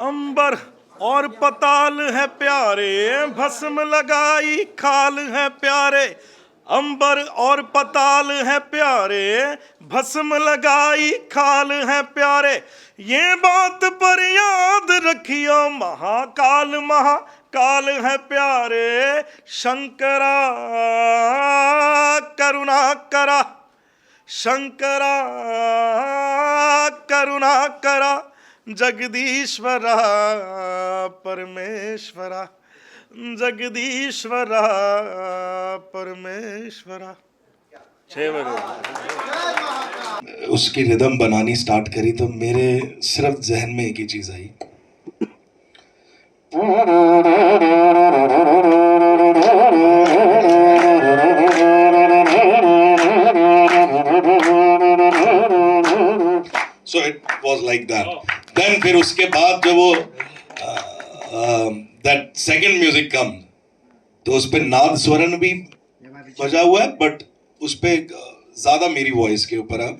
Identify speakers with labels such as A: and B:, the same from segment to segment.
A: अंबर और पताल है प्यारे, भस्म लगाई खाल है प्यारे। अंबर और पताल है प्यारे, भस्म लगाई खाल है प्यारे। ये बात पर याद रखियो, महाकाल महाकाल है प्यारे। शंकरा करुणा करा, शंकरा करुणा करा, जगदीश्वरा परमेश्वरा, जगदीश्वरा परमेश्वरा। 6 बजे
B: उसकी रिदम बनानी स्टार्ट करी तो मेरे सिर्फ जहन में एक ही चीज आई। So it was like that. Then फिर उसके बाद जब वो that second music come, तो उस पे नाद स्वरण भी बजा हुआ है, बट उस पे ज्यादा मेरी वॉइस के ऊपर है।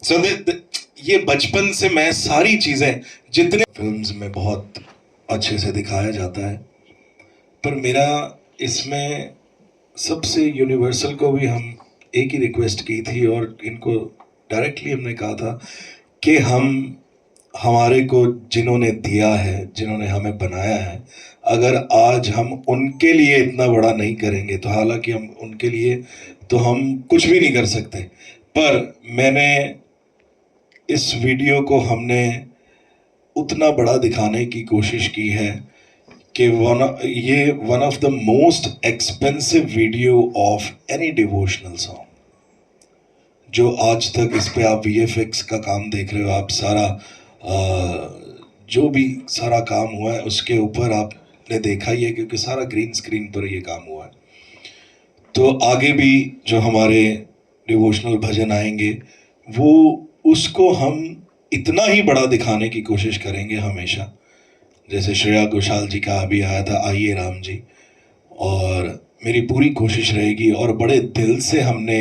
B: So ये बचपन से मैं सारी चीजें जितने फिल्म्स में बहुत अच्छे से दिखाया जाता है, पर मेरा इसमें सबसे यूनिवर्सल को भी हम एक ही रिक्वेस्ट की थी और इनको डायरेक्टली हमने कहा था कि हम हमारे को जिन्होंने दिया है, जिन्होंने हमें बनाया है, अगर आज हम उनके लिए इतना बड़ा नहीं करेंगे तो हालांकि हम उनके लिए तो हम कुछ भी नहीं कर सकते, पर मैंने इस वीडियो को हमने उतना बड़ा दिखाने की कोशिश की है कि ये one of the most expensive video of any devotional song, जो आज तक इस पे आप VFX का काम देख रहे हो, आप सारा जो भी सारा काम हुआ है उसके ऊपर आपने देखा ही है, क्योंकि सारा ग्रीन स्क्रीन पर ये काम हुआ है। तो आगे भी जो हमारे डिवोशनल भजन आएंगे वो उसको हम इतना ही बड़ा दिखाने की कोशिश करेंगे हमेशा। जैसे श्रेया घोषाल जी का अभी आया था आइए राम जी, और मेरी पूरी कोशिश रहेगी और बड़े दिल से हमने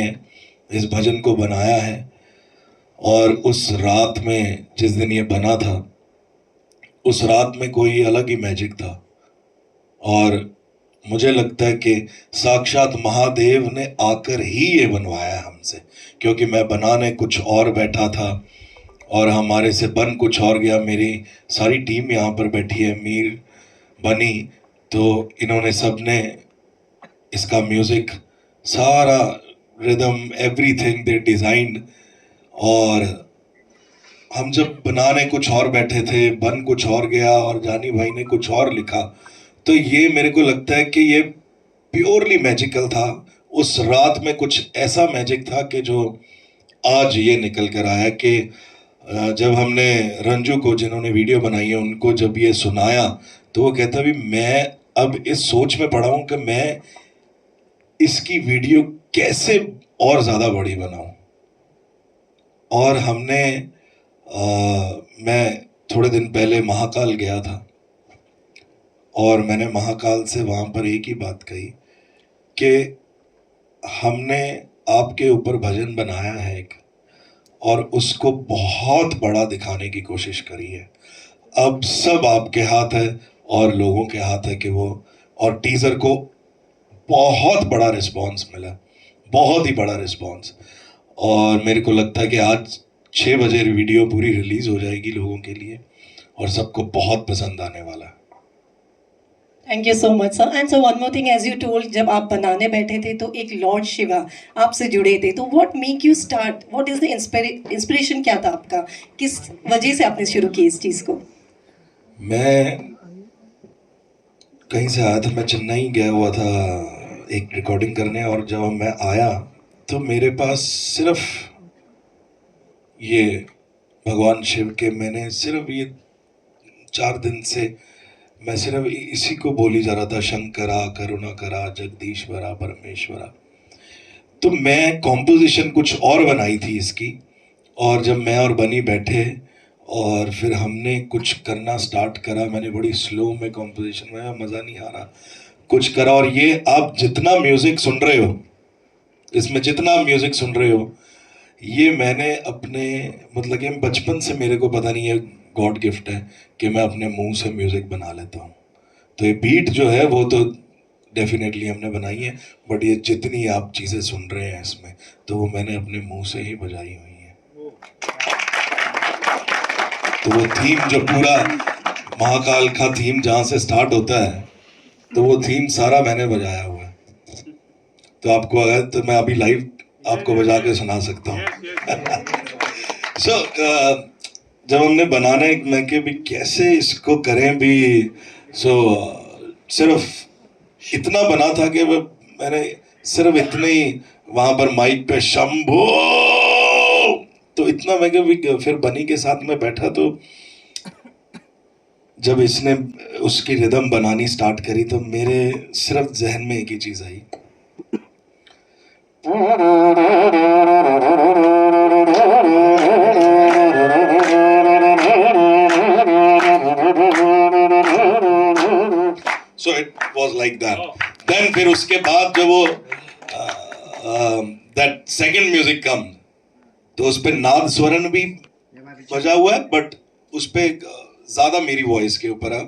B: इस भजन को बनाया है। और उस रात में जिस दिन ये बना था, उस रात में कोई अलग ही मैजिक था, और मुझे लगता है कि साक्षात महादेव ने आकर ही ये बनवाया हमसे, क्योंकि मैं बनाने कुछ और बैठा था और हमारे से बन कुछ और गया। मेरी सारी टीम यहाँ पर बैठी है, मीर बनी, तो इन्होंने सबने इसका म्यूजिक, सारा रिदम, एवरीथिंग दे डिजाइंड, और हम जब बनाने कुछ और बैठे थे, बन कुछ और गया और जानी भाई ने कुछ और लिखा, तो ये मेरे को लगता है कि ये प्योरली मैजिकल था। उस रात में कुछ ऐसा मैजिक था कि जो आज ये निकल कर आया कि जब हमने रंजू को, जिन्होंने वीडियो बनाई है, उनको जब ये सुनाया तो वो कहता भी मैं अब इस सोच में पड़ा हूं कि मैं इसकी वीडियो कैसे और ज़्यादा बड़ी बनाऊं। और हमने मैं थोड़े दिन पहले महाकाल गया था और मैंने महाकाल से वहाँ पर एक ही बात कही कि हमने आपके ऊपर भजन बनाया है एक, और उसको बहुत बड़ा दिखाने की कोशिश करी है। अब सब आपके हाथ है और लोगों के हाथ है कि वो, और टीजर को बहुत बड़ा रिस्पांस मिला, बहुत ही बड़ा रिस्पांस, और मेरे को लगता है कि आज 6 बजे वीडियो पूरी रिलीज हो जाएगी लोगों के लिए और सबको बहुत पसंद आने वाला है।
C: Thank you so much sir. And so one more thing, as you told, जब आप बनाने बैठे थे तो एक लॉर्ड शिवा आपसे जुड़े थे, तो what make you start, what is the inspiration, क्या था आपका, किस वजह से आपने शुरू की इस चीज़ को?
B: मैं कहीं से आया था, मैं चेन्नई गया हुआ था एक रिकॉर्डिंग करने, और जब मैं आया तो मेरे पास सिर्फ ये भगवान शिव के, मैंने सिर्फ ये 4 दिन से मैं सिर्फ इसी को बोली जा रहा था, शंकरा करुणा करा, जगदीश्वरा परमेश्वरा। तो मैं कॉम्पोजिशन कुछ और बनाई थी इसकी, और जब मैं और बनी बैठे और फिर हमने कुछ करना स्टार्ट करा, मैंने बड़ी स्लो में कॉम्पोजिशन में, मज़ा नहीं आ रहा, कुछ करा, और ये आप जितना म्यूज़िक सुन रहे हो, इसमें जितना म्यूज़िक सुन रहे हो, ये मैंने अपने मतलब कि बचपन से मेरे को पता नहीं है, गॉड गिफ्ट है कि मैं अपने मुंह से म्यूज़िक बना लेता हूँ। तो ये बीट जो है वो तो डेफिनेटली हमने बनाई है, बट ये जितनी आप चीज़ें सुन रहे हैं इसमें तो वो मैंने अपने मुंह से ही बजाई हुई हैं। तो वो थीम जो पूरा महाकाल का थीम जहाँ से स्टार्ट होता है तो वो थीम सारा मैंने बजाया हुआ है। तो आपको अगर तो मैं अभी लाइव आपको बजा के सुना सकता हूँ। सो जब हमने बनाने में कि भी कैसे इसको करें भी, सिर्फ इतना बना था कि मैंने सिर्फ इतने ही वहां पर माइक पे शंभो, तो इतना मैं कि फिर बनी के साथ में बैठा तो जब इसने उसकी रिदम बनानी स्टार्ट करी तो मेरे सिर्फ जहन में एक ही चीज आई, so it was like that. Then फिर उसके बाद जब वो that second music come, तो उस पे नाद स्वरण भी बजा हुआ है, बट उस पे ज्यादा मेरी वॉइस के ऊपर है।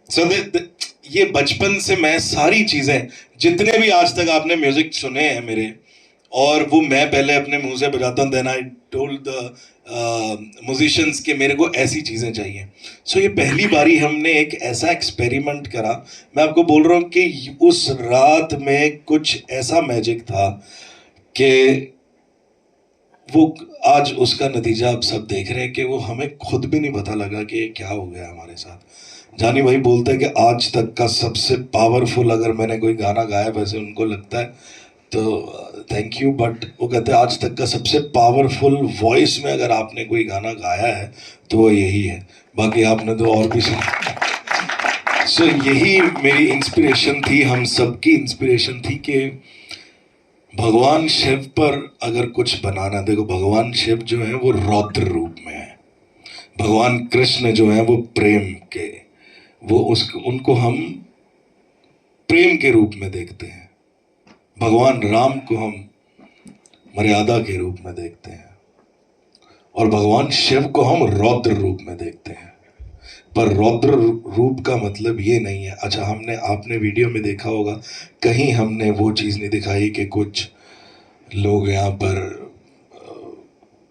B: So ये बचपन से मैं सारी चीजें जितने भी आज तक आपने म्यूजिक सुने हैं मेरे, और वो मैं पहले अपने मुंह से बजाता हूँ, then I told the musicians कि मेरे को ऐसी चीज़ें चाहिए। सो ये पहली बारी हमने एक ऐसा एक्सपेरिमेंट करा। मैं आपको बोल रहा हूँ कि उस रात में कुछ ऐसा मैजिक था कि वो आज उसका नतीजा आप सब देख रहे हैं कि वो हमें खुद भी नहीं पता लगा कि क्या हो गया हमारे साथ। जानी भाई बोलते हैं कि आज तक का सबसे पावरफुल अगर मैंने कोई गाना गाया, वैसे उनको लगता है, तो थैंक यू, बट वो कहते हैं आज तक का सबसे पावरफुल वॉइस में अगर आपने कोई गाना गाया है तो वो यही है, बाकी आपने तो और भी सुना। सो यही मेरी इंस्पिरेशन थी, हम सबकी इंस्पिरेशन थी कि भगवान शिव पर अगर कुछ बनाना, देखो भगवान शिव जो है वो रौद्र रूप में है, भगवान कृष्ण जो है वो प्रेम के, वो उनको हम प्रेम के रूप में देखते हैं, भगवान राम को हम मर्यादा के रूप में देखते हैं, और भगवान शिव को हम रौद्र रूप में देखते हैं। पर रौद्र रूप का मतलब ये नहीं है, अच्छा हमने आपने वीडियो में देखा होगा कहीं हमने वो चीज़ नहीं दिखाई कि कुछ लोग यहाँ पर,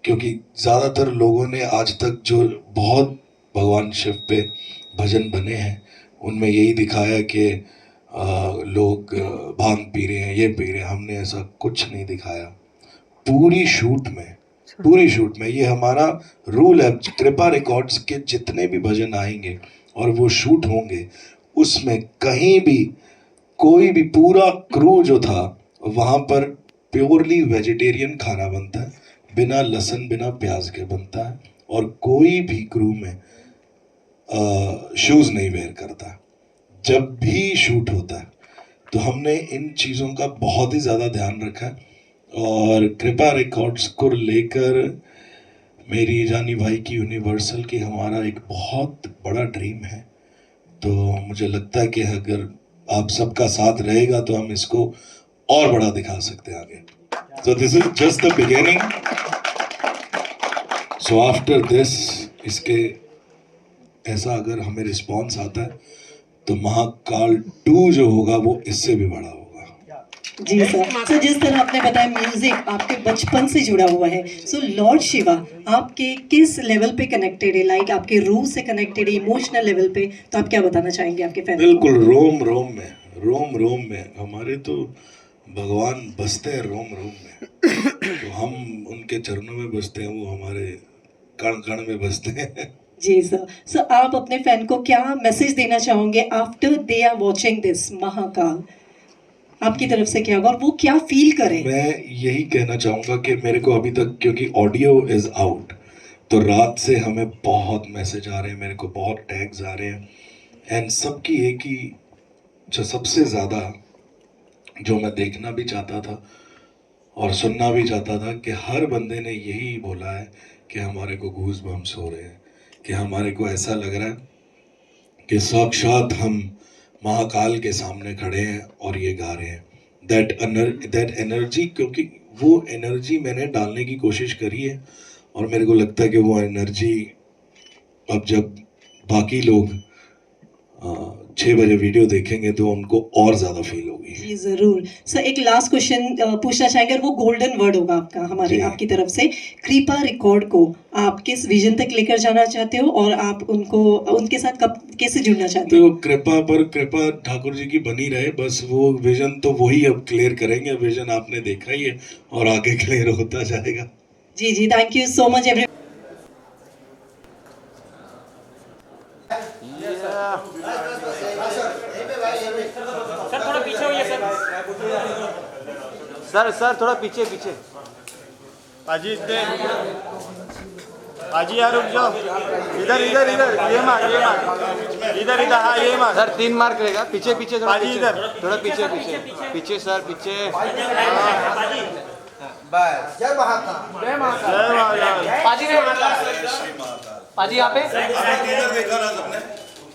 B: क्योंकि ज़्यादातर लोगों ने आज तक जो बहुत भगवान शिव पे भजन बने हैं उनमें यही दिखाया कि लोग भांग पी रहे हैं, ये पी रहे हैं। हमने ऐसा कुछ नहीं दिखाया। पूरी शूट में ये हमारा रूल है, कृपा रिकॉर्ड्स के जितने भी भजन आएंगे और वो शूट होंगे उसमें कहीं भी कोई भी, पूरा क्रू जो था वहाँ पर प्योरली वेजिटेरियन खाना बनता है, बिना लहसुन बिना प्याज के बनता है, और कोई भी क्रू में शूज़ नहीं वेयर करता जब भी शूट होता है। तो हमने इन चीज़ों का बहुत ही ज़्यादा ध्यान रखा है, और कृपा रिकॉर्ड्स को लेकर मेरी जानी भाई की यूनिवर्सल की हमारा एक बहुत बड़ा ड्रीम है। तो मुझे लगता है कि अगर आप सबका साथ रहेगा तो हम इसको और बड़ा दिखा सकते हैं आगे। So this is just the beginning. So after this, इसके ऐसा अगर हमें रिस्पॉन्स आता है तो महाकाल 2 जो होगा वो इससे भी बड़ा होगा।
C: जी सर, जिस तरह आपने बताया म्यूजिक आपके बचपन से जुड़ा हुआ है, सो लॉर्ड शिवा आपके किस लेवल पे कनेक्टेड है, लाइक आपके रूह से कनेक्टेड है, इमोशनल लेवल पे, तो आप क्या बताना चाहेंगे आपके फैन?
B: बिल्कुल रोम में हमारे तो भगवान बसते हैं रोम में। तो हम उनके चरणों में बसते हैं, वो हमारे कण कण में बसते हैं।
C: जी सर, आप अपने फैन को क्या मैसेज देना चाहोगे after they are watching this Mahakal? आपकी तरफ से क्या होगा और वो क्या फील करें?
B: मैं यही कहना चाहूँगा कि मेरे को अभी तक, क्योंकि ऑडियो इज़ आउट, तो रात से हमें बहुत मैसेज आ रहे हैं, मेरे को बहुत टैग्स आ रहे हैं, एंड सबकी एक ही, जो सबसे ज़्यादा जो मैं देखना भी चाहता था और सुनना भी चाहता था, कि हर बंदे ने यही बोला है कि हमारे को गूज़ बम्स हो रहे हैं, कि हमारे को ऐसा लग रहा है कि साक्षात हम महाकाल के सामने खड़े हैं और ये गा रहे हैं। दैट एनर्जी, क्योंकि वो एनर्जी मैंने डालने की कोशिश करी है और मेरे को लगता है कि वो एनर्जी अब जब बाकी लोग 6 बजे वीडियो देखेंगे तो उनको और ज़्यादा फील होगी।
C: जी जरूर सर, एक लास्ट क्वेश्चन पूछना चाहेंगे और वो गोल्डन वर्ड होगा आपका हमारे
B: जी।
C: आपकी तरफ से। कृपा रिकॉर्ड को आप किस विजन तक लेकर जाना चाहते हो और आप उनको उनके साथ कब कैसे जुड़ना चाहते हो?
B: तो कृपा ठाकुर जी की बनी रहे, बस वो विजन तो वही अब क्लियर करेंगे। विजन आपने देखा ही है और आगे क्लियर होता जाएगा।
C: जी जी, thank you so much every.
D: Sir थोड़ा पीछे होइए सर थोड़ा पीछे पीछे।
E: पाजी पाजी यार रुक जाओ, इधर इधर इधर, ये मार इधर इधर, हाँ ये मार
D: सर 3 मार्क रहेगा, पीछे पीछे थोड़ा
E: पाजी
D: पीछे,
E: इधर।
D: थोड़ा पीछे पीछे पीछे सर पीछे।
E: जय महाकाल।
D: पाजी यहाँ पे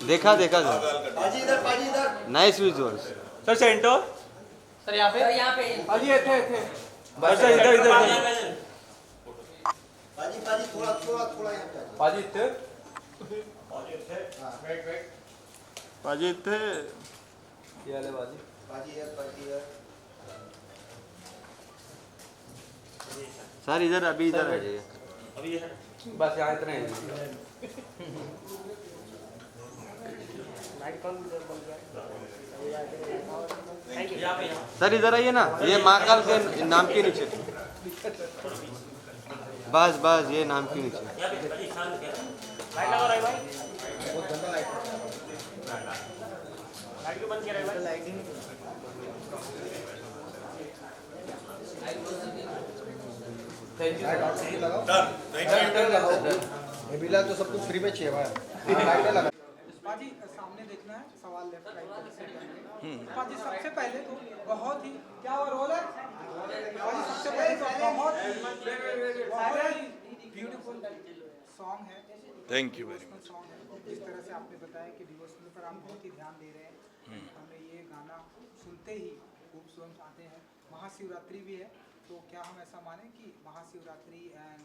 D: देखा sir, nice visuals.
E: Sir centre
D: sir यहाँ पे
E: पाजी थे बस इधर इधर
D: पाजी थे
E: पाजी थे
D: ये वाले पाजी सर इधर अभी इधर आ जाइए, बस यहाँ इतना ही। सर इधर आइए ना, ये महाकाल के नाम के नीचे, बस ये नाम के नीचे।
F: मिला तो सब कुछ फ्री में चाहिए भाई।
G: पाजी सामने देखना है, सवाल लेफ्ट राइट। पाजी सबसे पहले तो बहुत ही क्या हुआ रोल है पाजी, सबसे पहले तो बहुत ही ब्यूटीफुल सॉन्ग है,
A: thank you very much.
G: Song है। जिस तरह से आपने बताया कि डिवोशनल पर आप बहुत ही ध्यान दे रहे हैं, हमें ये गाना सुनते ही खूबसूरत आते हैं। महाशिवरात्रि भी है, तो क्या हम ऐसा माने कि महाशिवरात्रि एंड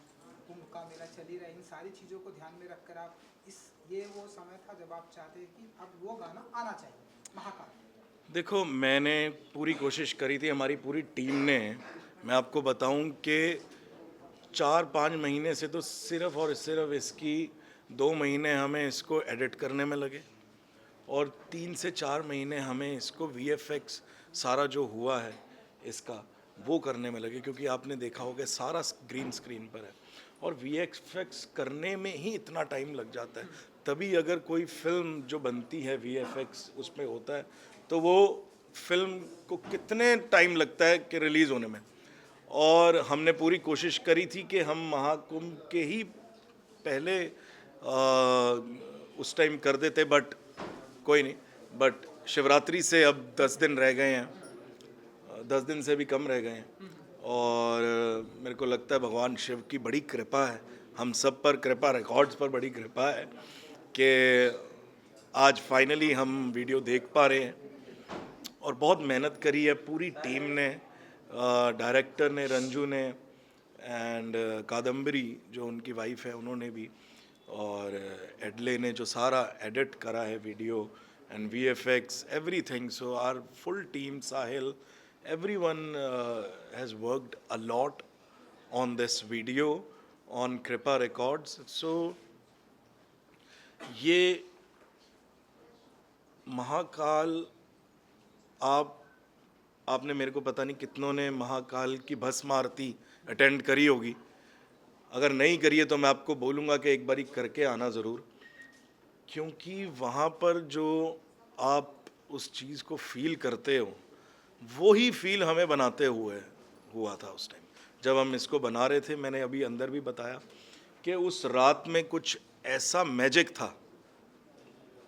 G: कुंभ का मेला चल ही रहा है, इन सारी चीज़ों को ध्यान में रखकर आप ये वो समय था जब आप चाहते कि अब वो गाना आना चाहिए महाकाल?
A: देखो, मैंने पूरी कोशिश करी थी, हमारी पूरी टीम ने। मैं आपको बताऊं कि 4-5 महीने से तो सिर्फ और सिर्फ इसकी 2 महीने हमें इसको एडिट करने में लगे और 3 से 4 महीने हमें इसको VFX सारा जो हुआ है इसका वो करने में लगे, क्योंकि आपने देखा होगा सारा ग्रीन स्क्रीन पर है और VFX करने में ही इतना टाइम लग जाता है। तभी अगर कोई फिल्म जो बनती है VFX उसमें होता है तो वो फिल्म को कितने टाइम लगता है कि रिलीज़ होने में। और हमने पूरी कोशिश करी थी कि हम महाकुंभ के ही पहले उस टाइम कर देते, बट कोई नहीं। बट शिवरात्रि से अब 10 दिन रह गए हैं, 10 दिन से भी कम रह गए हैं और मेरे को लगता है भगवान शिव की बड़ी कृपा है, हम सब पर कृपा रिकॉर्ड्स पर बड़ी कृपा है कि आज फाइनली हम वीडियो देख पा रहे हैं। और बहुत मेहनत करी है पूरी टीम ने, डायरेक्टर ने, रंजू ने, एंड कादम्बरी जो उनकी वाइफ है उन्होंने भी, और एडले ने जो सारा एडिट करा है video and VFX everything. So our full team, Sahil, everyone has worked a lot on this video on Kripa Records. So ये महाकाल, आपने मेरे को पता नहीं कितनों ने महाकाल की भस्म आरती अटेंड करी होगी। अगर नहीं करी है तो मैं आपको बोलूँगा कि एक बारी करके आना ज़रूर, क्योंकि वहाँ पर जो आप उस चीज़ को फील करते हो वो ही फील हमें बनाते हुए हुआ था उस टाइम जब हम इसको बना रहे थे। मैंने अभी अंदर भी बताया कि उस रात में कुछ ऐसा मैजिक था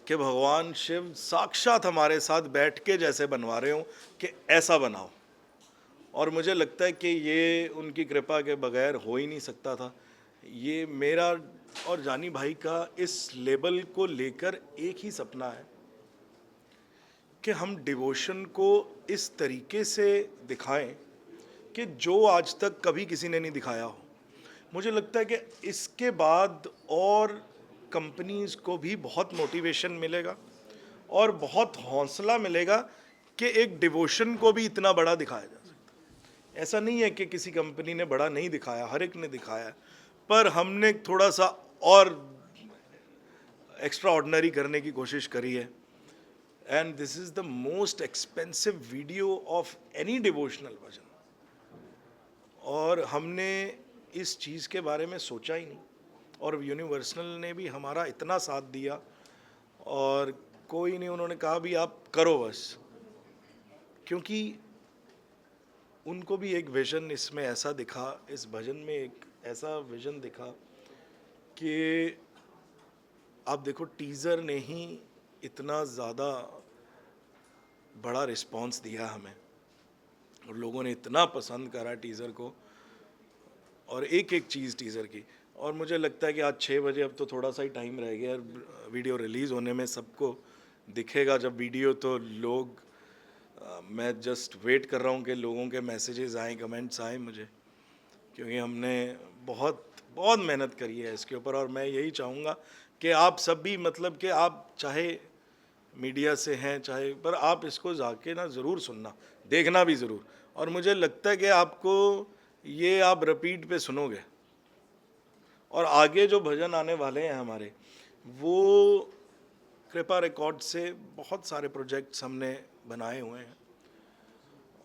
A: कि भगवान शिव साक्षात हमारे साथ बैठ के जैसे बनवा रहे हो कि ऐसा बनाओ। और मुझे लगता है कि ये उनकी कृपा के बगैर हो ही नहीं सकता था। ये मेरा और जानी भाई का इस लेवल को लेकर एक ही सपना है कि हम डिवोशन को इस तरीके से दिखाएं कि जो आज तक कभी किसी ने नहीं दिखाया हो। मुझे लगता है कि इसके बाद और कंपनीज को भी बहुत मोटिवेशन मिलेगा और बहुत हौसला मिलेगा कि एक डिवोशन को भी इतना बड़ा दिखाया जा सकता है। ऐसा नहीं है कि किसी कंपनी ने बड़ा नहीं दिखाया, हर एक ने दिखाया, पर हमने थोड़ा सा और एक्स्ट्रा ऑर्डिनरी करने की कोशिश करी है। And this is the most expensive video of any devotional bhajan, और हमने इस चीज़ के बारे में सोचा ही नहीं, और यूनिवर्सल ने भी हमारा इतना साथ दिया, और कोई नहीं, उन्होंने कहा भी आप करो बस, क्योंकि उनको भी एक विज़न इसमें ऐसा दिखा, इस भजन में एक ऐसा विज़न दिखा कि आप देखो टीज़र ने ही इतना ज़्यादा बड़ा रिस्पांस दिया हमें, और लोगों ने इतना पसंद करा टीज़र को, और एक एक चीज़ टीज़र की। और मुझे लगता है कि आज 6 बजे, अब तो थोड़ा सा ही टाइम रह गया वीडियो रिलीज़ होने में, सबको दिखेगा जब वीडियो, तो लोग मैं जस्ट वेट कर रहा हूँ कि लोगों के मैसेजेस आएँ, कमेंट्स आएँ मुझे, क्योंकि हमने बहुत बहुत मेहनत करी है इसके ऊपर। और मैं यही चाहूँगा कि आप सब भी, मतलब कि आप चाहे मीडिया से हैं चाहे, पर आप इसको जाके ना ज़रूर सुनना, देखना भी ज़रूर। और मुझे लगता है कि आपको ये आप रिपीट पे सुनोगे, और आगे जो भजन आने वाले हैं हमारे, वो कृपा रिकॉर्ड से बहुत सारे प्रोजेक्ट्स हमने बनाए हुए हैं,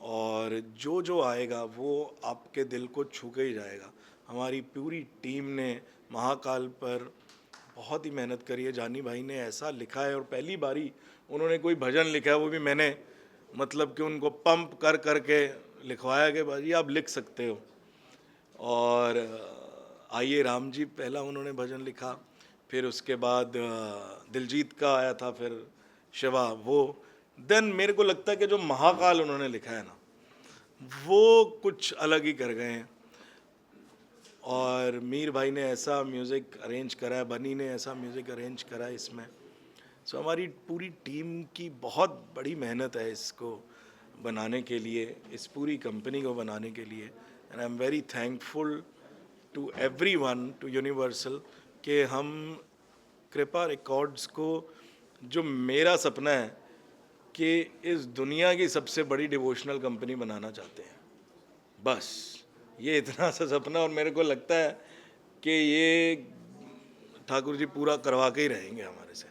A: और जो जो आएगा वो आपके दिल को छू के ही जाएगा। हमारी पूरी टीम ने महाकाल पर बहुत ही मेहनत करी है। जानी भाई ने ऐसा लिखा है, और पहली बारी उन्होंने कोई भजन लिखा है, वो भी मैंने मतलब कि उनको पंप कर कर के लिखवाया कि भाई आप लिख सकते हो। और आइए राम जी पहला उन्होंने भजन लिखा, फिर उसके बाद दिलजीत का आया था, फिर शिवा, वो देन मेरे को लगता है कि जो महाकाल उन्होंने लिखा है ना, वो कुछ अलग ही कर गए हैं। और मीर भाई ने ऐसा म्यूज़िक अरेंज करा है, बनी ने ऐसा म्यूज़िक अरेंज करा है इसमें। सो हमारी पूरी टीम की बहुत बड़ी मेहनत है इसको बनाने के लिए, इस पूरी कंपनी को बनाने के लिए। And I am very thankful to everyone, to Universal, कि हम कृपा रिकॉर्ड्स को, जो मेरा सपना है कि इस दुनिया की सबसे बड़ी डिवोशनल कंपनी बनाना चाहते हैं, बस ये इतना सा सपना। और मेरे को लगता है कि ये ठाकुर जी पूरा करवा के ही रहेंगे हमारे से,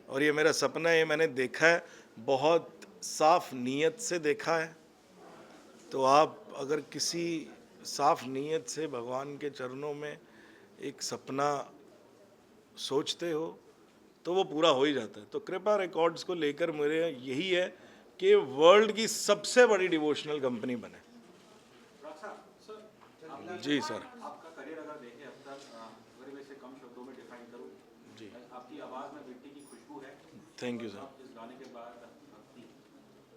A: और ये मेरा सपना है, ये मैंने देखा है, बहुत साफ नीयत से देखा है। तो आप अगर किसी साफ नीयत से भगवान के चरणों में एक सपना सोचते हो, तो वो पूरा हो ही जाता है। तो कृपा रिकॉर्ड्स को लेकर मेरे यही है कि वर्ल्ड की सबसे बड़ी डिवोशनल कंपनी बने। जी सर।
E: आपका करियर अगर देखें अब तक, अगर मैं इसे कम शब्दों में डिफाइन करूं,
A: जी,
E: आपकी आवाज़ में मिट्टी की खुशबू है।
A: Thank you sir.
E: आप इस गाने के बाद भक्ति,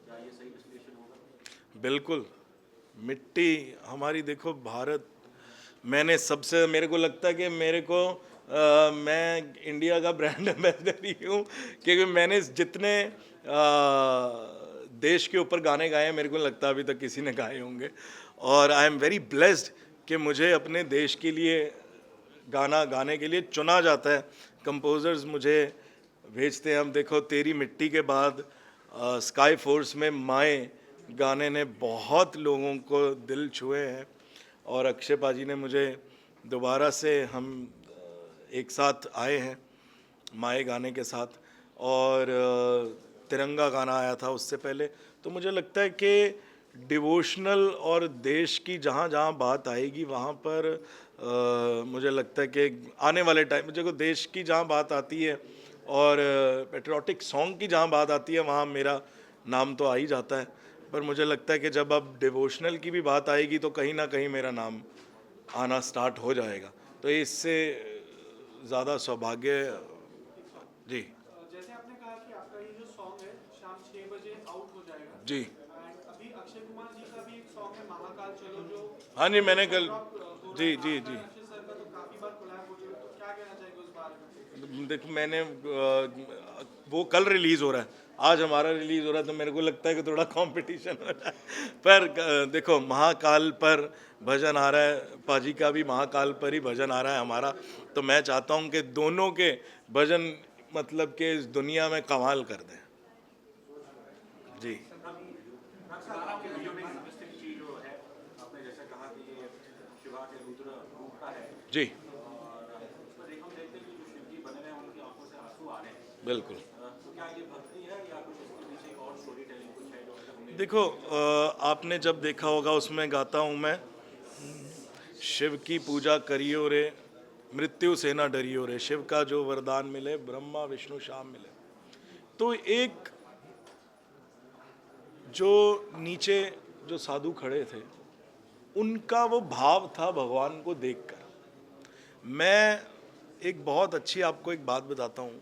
E: क्या ये सही विश्लेषण होगा?
A: बिल्कुल, मिट्टी हमारी, देखो भारत, मैंने सबसे, मेरे को लगता है कि मेरे को मैं इंडिया का ब्रांड एम्बेसडर ही हूँ, क्योंकि मैंने जितने देश के ऊपर गाने गाए हैं, मेरे को लगता है अभी तक किसी ने गाए होंगे। और आई एम वेरी ब्लेस्ड कि मुझे अपने देश के लिए गाना गाने के लिए चुना जाता है। कंपोजर्स मुझे भेजते हैं। हम देखो तेरी मिट्टी के बाद स्काई फोर्स में माए गाने ने बहुत लोगों को दिल छुए हैं, और अक्षय पाजी ने मुझे दोबारा से, हम एक साथ आए हैं माए गाने के साथ, और तिरंगा गाना आया था उससे पहले। तो मुझे लगता है कि डिवोशनल और देश की जहाँ जहाँ बात आएगी वहाँ पर मुझे लगता है कि आने वाले टाइम में, देखो देश की जहाँ बात आती है और पेट्रियाटिक सॉन्ग की जहाँ बात आती है, वहाँ मेरा नाम तो आ ही जाता है। पर मुझे लगता है कि जब अब डिवोशनल की भी बात आएगी तो कहीं ना कहीं मेरा नाम आना स्टार्ट हो जाएगा। तो इससे ज़्यादा सौभाग्य, जी
H: जैसे आपने कहा कि आपका ये जो सॉन्ग है शाम 6 बजे आउट हो जाएगा,
A: जी।
H: एंड अभी अक्षय कुमार जी का भी एक सॉन्ग है महाकाल चलो, जो
A: हाँ जी, मैंने कल, जी जी जी,
H: अक्षय सर का तो काफी बार कोलैब हो चुका है, तो क्या कहना चाहेंगे उस बारे में?
A: देखो मैंने वो कल रिलीज़ हो रहा है, आज हमारा रिलीज हो रहा है तो मेरे को लगता है कि थोड़ा कंपटीशन हो रहा है। पर देखो महाकाल पर भजन आ रहा है, पाजी का भी महाकाल पर ही भजन आ रहा है हमारा, तो मैं चाहता हूँ कि दोनों के भजन मतलब कि इस दुनिया में कमाल कर दें। जी जी बिल्कुल। देखो आपने जब देखा होगा उसमें गाता हूँ मैं, शिव की पूजा करियो रे, मृत्यु से ना डरियो रे, शिव का जो वरदान मिले ब्रह्मा विष्णु श्याम मिले। तो एक जो नीचे जो साधु खड़े थे उनका वो भाव था भगवान को देखकर। मैं एक बहुत अच्छी आपको एक बात बताता हूँ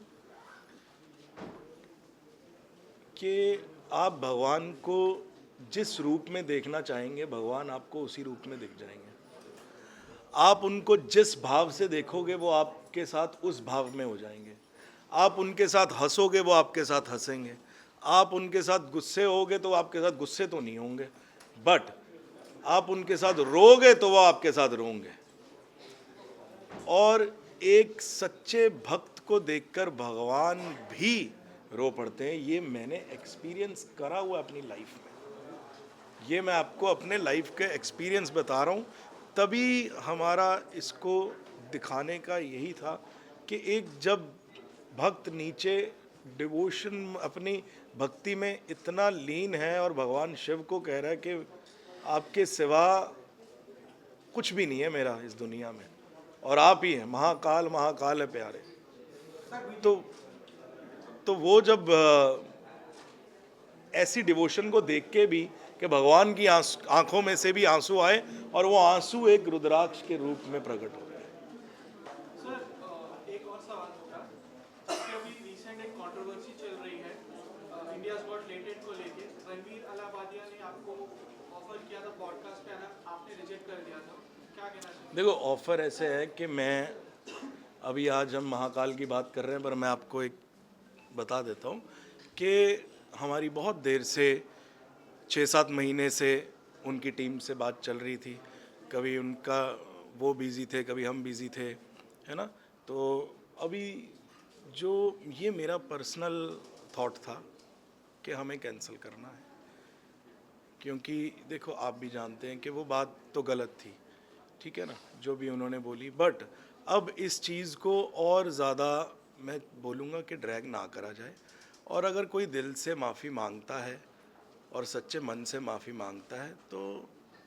A: कि आप भगवान को जिस रूप में देखना चाहेंगे भगवान आपको उसी रूप में दिख जाएंगे। आप उनको जिस भाव से देखोगे वो आपके साथ उस भाव में हो जाएंगे। आप उनके साथ हंसोगे वो आपके साथ हंसेंगे। आप उनके साथ गुस्से होगे तो आपके साथ गुस्से तो नहीं होंगे, बट आप उनके साथ रोगे तो वो आपके साथ रोंगे। और एक सच्चे भक्त को देखकर भगवान भी रो पड़ते हैं। ये मैंने एक्सपीरियंस करा हुआ अपनी लाइफ में। ये मैं आपको अपने लाइफ के एक्सपीरियंस बता रहा हूँ। तभी हमारा इसको दिखाने का यही था कि एक जब भक्त नीचे डिवोशन अपनी भक्ति में इतना लीन है और भगवान शिव को कह रहा है कि आपके सिवा कुछ भी नहीं है मेरा इस दुनिया में और आप ही हैं, महाकाल महाकाल है प्यारे। तो वो जब ऐसी डिवोशन को देख के भी कि भगवान की आंखों में से भी आंसू आए और वो आंसू एक रुद्राक्ष के रूप में प्रकट हो गए।
H: सर एक और सवाल होगा कि अभी रिसेंट एक कंट्रोवर्सी चल रही है इंडियाज गॉट लेटेड को लेके। रणवीर अलाहाबादिया ने आपको ऑफर किया था पॉडकास्ट पे आना, आपने रिजेक्ट कर दिया था, क्या कहना चाहिए?
A: देखो ऑफर ऐसे है कि मैं अभी आज हम महाकाल की बात कर रहे हैं पर मैं आपको एक बता देता हूँ कि हमारी बहुत देर से 6-7 महीने से उनकी टीम से बात चल रही थी। कभी उनका वो बिज़ी थे, कभी हम बिज़ी थे, है ना। तो अभी जो ये मेरा पर्सनल थॉट था कि हमें कैंसिल करना है, क्योंकि देखो आप भी जानते हैं कि वो बात तो गलत थी, ठीक है ना, जो भी उन्होंने बोली। बट अब इस चीज़ को और ज़्यादा मैं बोलूँगा कि ड्रैग ना करा जाए, और अगर कोई दिल से माफ़ी मांगता है और सच्चे मन से माफ़ी मांगता है तो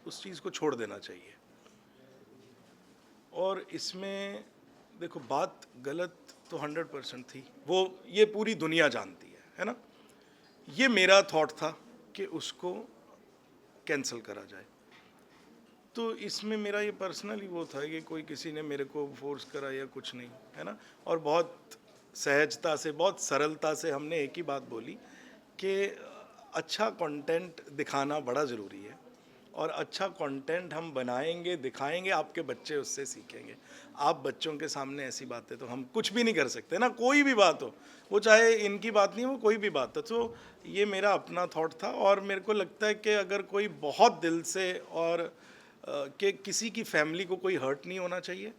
A: उस चीज़ को छोड़ देना चाहिए। और इसमें देखो बात गलत तो 100% थी, वो ये पूरी दुनिया जानती है ना। ये मेरा थॉट था कि उसको कैंसिल करा जाए। तो इसमें मेरा ये पर्सनली वो था कि कोई किसी ने मेरे को फोर्स करा या कुछ नहीं, है ना। और बहुत सहजता से, बहुत सरलता से हमने एक ही बात बोली कि अच्छा कंटेंट दिखाना बड़ा ज़रूरी है, और अच्छा कंटेंट हम बनाएंगे, दिखाएंगे, आपके बच्चे उससे सीखेंगे। आप बच्चों के सामने ऐसी बातें तो हम कुछ भी नहीं कर सकते ना, कोई भी बात हो, वो चाहे इनकी बात नहीं हो, वो कोई भी बात हो। तो ये मेरा अपना थॉट था, और मेरे को लगता है कि अगर कोई बहुत दिल से और कि किसी की फैमिली को कोई हर्ट नहीं होना चाहिए,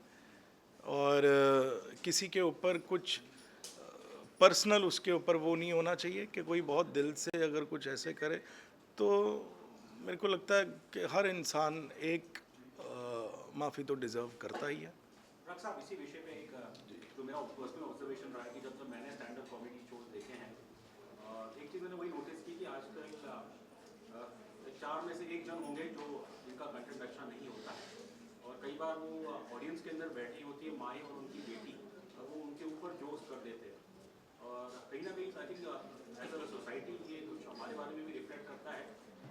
A: और किसी के ऊपर कुछ पर्सनल उसके ऊपर वो नहीं होना चाहिए कि कोई बहुत दिल से अगर कुछ ऐसे करे, तो मेरे को लगता है कि हर इंसान एक माफ़ी तो डिज़र्व करता ही है।
I: डॉक्टर साहब इसी विषय पे एक जो मेरा पर्सनल ऑब्जर्वेशन रहा है कि जब मैंने स्टैंड अप कॉमेडी शोज देखे हैं, एक चीज़ मैंने वही नोटिस की कि आजकल 4 में से 1 जन होंगे जो जिनका कंटेंट अच्छा नहीं होता है, और कई बार वो ऑडियंस के अंदर बैठी होती है माएँ और उनकी बेटी, और वो उनके ऊपर जोक्स कर देते हैं, और कहीं ना कहीं I think as a society ये कुछ हमारे बारे में भी रिफ्लेक्ट करता है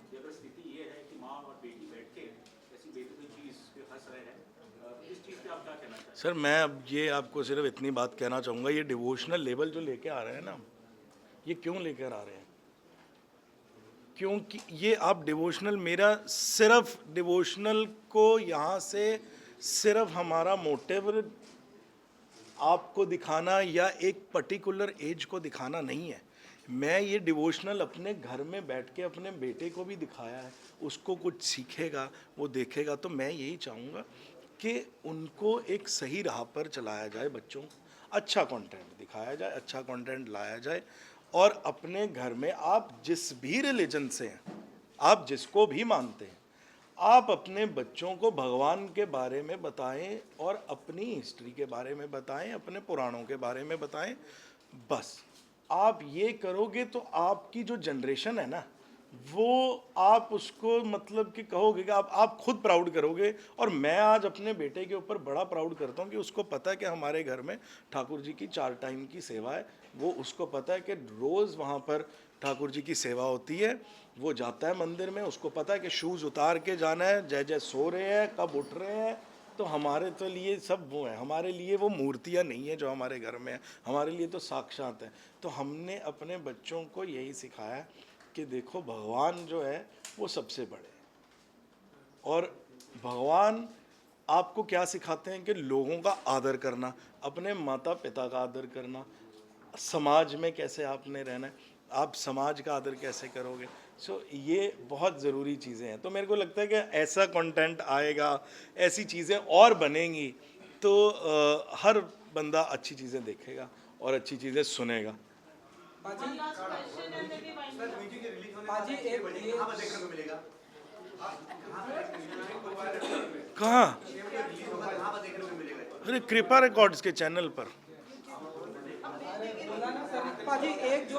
I: कि अगर स्थिति ये है कि माँ और बेटी बैठ के ऐसी बेतुकी चीज़ पे हंस रहे हैं, इस चीज़ पे आप क्या कहना चाहेंगे?
A: सर मैं अब ये आपको सिर्फ इतनी बात कहना चाहूँगा, ये डिवोशनल लेवल जो लेके आ रहे हैं ना, ये क्यों लेकर आ रहे हैं? क्योंकि ये आप डिवोशनल, मेरा सिर्फ डिवोशनल को यहाँ से सिर्फ हमारा मोटिव आपको दिखाना या एक पर्टिकुलर एज को दिखाना नहीं है। मैं ये डिवोशनल अपने घर में बैठ के अपने बेटे को भी दिखाया है, उसको कुछ सीखेगा, वो देखेगा। तो मैं यही चाहूँगा कि उनको एक सही राह पर चलाया जाए, बच्चों को अच्छा कंटेंट दिखाया जाए, अच्छा कंटेंट लाया जाए। और अपने घर में आप जिस भी रिलीजन से हैं, आप जिसको भी मानते हैं, आप अपने बच्चों को भगवान के बारे में बताएं और अपनी हिस्ट्री के बारे में बताएं, अपने पुराणों के बारे में बताएं। बस आप ये करोगे तो आपकी जो जनरेशन है ना, वो आप उसको मतलब कि कहोगे कि आप खुद प्राउड करोगे। और मैं आज अपने बेटे के ऊपर बड़ा प्राउड करता हूँ कि उसको पता है कि हमारे घर में ठाकुर जी की 4 टाइम की सेवा है। वो उसको पता है कि रोज़ वहाँ पर ठाकुर जी की सेवा होती है। वो जाता है मंदिर में, उसको पता है कि शूज़ उतार के जाना है, जय जय सो रहे हैं, कब उठ रहे हैं। तो हमारे तो लिए सब वो है, हमारे लिए वो मूर्तियाँ नहीं है जो हमारे घर में है, हमारे लिए तो साक्षात है। तो हमने अपने बच्चों को यही सिखाया कि देखो भगवान जो है वो सबसे बड़े हैं। और भगवान आपको क्या सिखाते हैं कि लोगों का आदर करना, अपने माता पिता का आदर करना, समाज में कैसे आपने रहना है, आप समाज का आदर कैसे करोगे। सो ये बहुत ज़रूरी चीज़ें हैं। तो मेरे को लगता है कि ऐसा कंटेंट आएगा, ऐसी चीज़ें और बनेंगी तो हर बंदा अच्छी चीज़ें देखेगा और अच्छी चीज़ें सुनेगा।
G: पाजी एक ये
A: कहाँ? अरे कृपा रिकॉर्ड्स के चैनल पर।
G: पाजी एक जो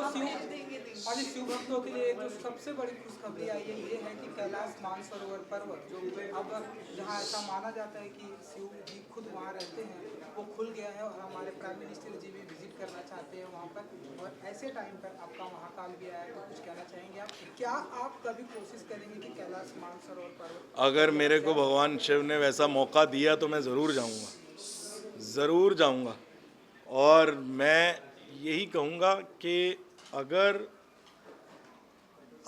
G: शिव भक्तों के लिए एक जो सबसे बड़ी खुशखबरी आई है ये है कि कैलाश मानसरोवर पर्वत जो अब जहाँ ऐसा माना जाता है कि शिव जी खुद वहाँ रहते हैं, वो खुल गया है। और हमारे प्राइम मिनिस्टर जी भी विजिट करना चाहते हैं वहाँ पर। और ऐसे टाइम पर आपका महाकाल भी आया है, तो कुछ कहना चाहेंगे आप? क्या आप कभी कोशिश करेंगे कि कैलाश मानसरोवर पर्वत?
A: अगर मेरे को भगवान शिव ने वैसा मौका दिया तो मैं ज़रूर जाऊँगा, ज़रूर जाऊँगा। और मैं यही कहूँगा कि अगर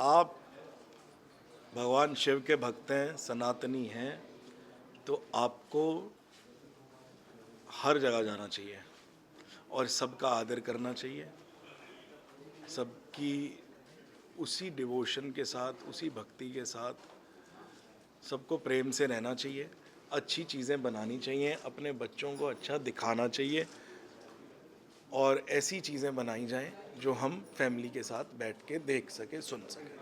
A: आप भगवान शिव के भक्त हैं, सनातनी हैं, तो आपको हर जगह जाना चाहिए और सबका आदर करना चाहिए, सबकी उसी डिवोशन के साथ, उसी भक्ति के साथ सबको प्रेम से रहना चाहिए, अच्छी चीज़ें बनानी चाहिए, अपने बच्चों को अच्छा दिखाना चाहिए और ऐसी चीज़ें बनाई जाएं जो हम फैमिली के साथ बैठ के देख सके, सुन सके।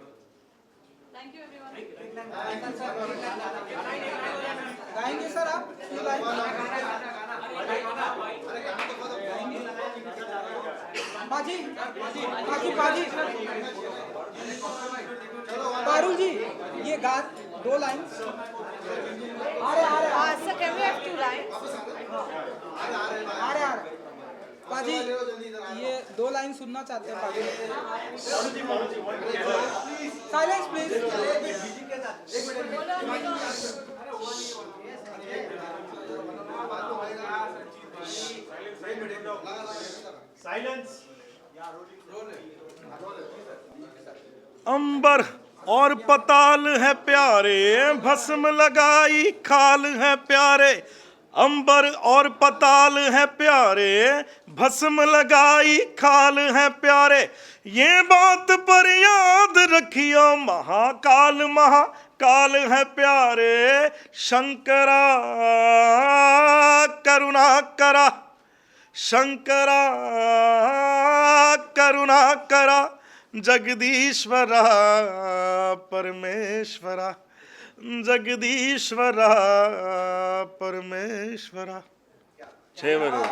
G: गाएंगे सर आप? बाजी बाजी बाजी पारुल जी ये गा 2 लाइन आ रहे
J: Sir, can we have 2 lines?
G: आ रहे बाजी ये 2 लाइन सुनना चाहते हैं बाजी। Silence please.
E: साइलेंस।
A: अंबर और पताल है प्यारे, भस्म लगाई खाल है प्यारे। अंबर और पताल है प्यारे, भस्म लगाई खाल है प्यारे। ये बात पर याद रखियो, महाकाल महाकाल है प्यारे। शंकरा करुणा करा, शंकरा करुणा करा, जगदीश्वरा परमेश्वरा, जगदीश्वरा परमेश्वरा। 6 बजे।